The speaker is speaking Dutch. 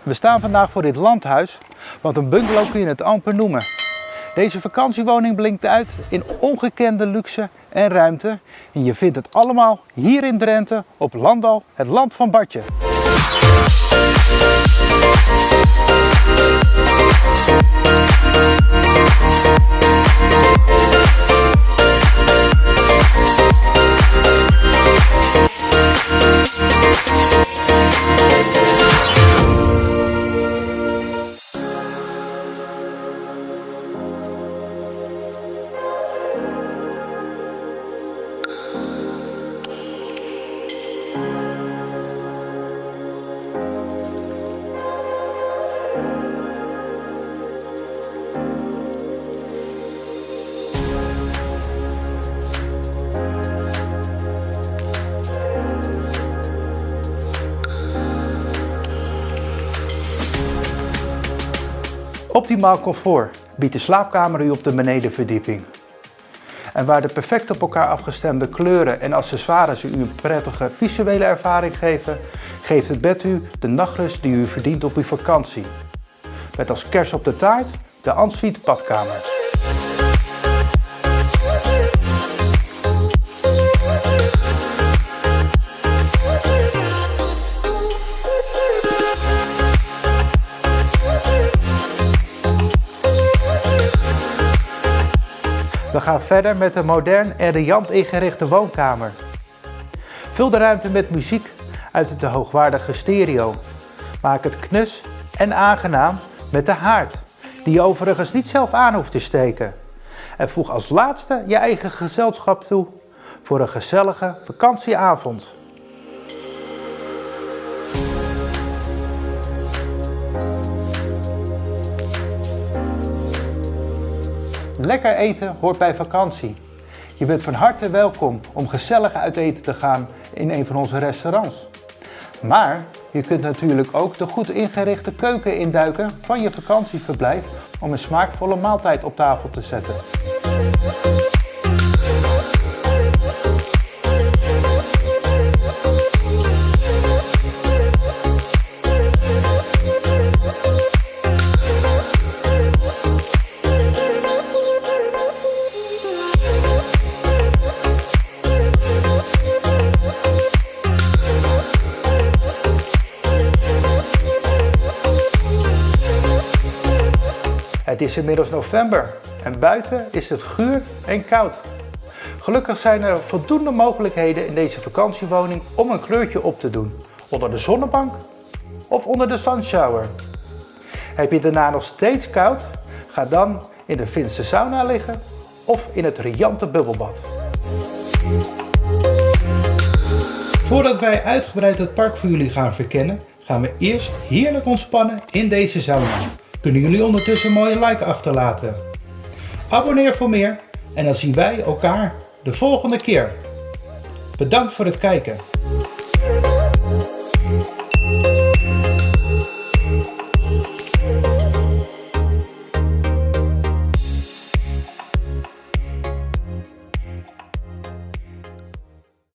We staan vandaag voor dit landhuis, want een bungalow kun je het amper noemen. Deze vakantiewoning blinkt uit in ongekende luxe en ruimte. En je vindt het allemaal hier in Drenthe op Landal, het land van Bartje. Optimaal comfort biedt de slaapkamer u op de benedenverdieping. En waar de perfect op elkaar afgestemde kleuren en accessoires u een prettige visuele ervaring geven, geeft het bed u de nachtrust die u verdient op uw vakantie. Met als kers op de taart de ensuite badkamer. We gaan verder met een modern en riant ingerichte woonkamer. Vul de ruimte met muziek uit de hoogwaardige stereo. Maak het knus en aangenaam met de haard, die je overigens niet zelf aan hoeft te steken. En voeg als laatste je eigen gezelschap toe voor een gezellige vakantieavond. Lekker eten hoort bij vakantie. Je bent van harte welkom om gezellig uit eten te gaan in een van onze restaurants. Maar je kunt natuurlijk ook de goed ingerichte keuken induiken van je vakantieverblijf om een smaakvolle maaltijd op tafel te zetten. Het is inmiddels november en buiten is het guur en koud. Gelukkig zijn er voldoende mogelijkheden in deze vakantiewoning om een kleurtje op te doen. Onder de zonnebank of onder de sunshower. Heb je daarna nog steeds koud? Ga dan in de Finse sauna liggen of in het riante bubbelbad. Voordat wij uitgebreid het park voor jullie gaan verkennen, gaan we eerst heerlijk ontspannen in deze sauna. Kunnen jullie ondertussen een mooie like achterlaten. Abonneer voor meer en dan zien wij elkaar de volgende keer. Bedankt voor het kijken.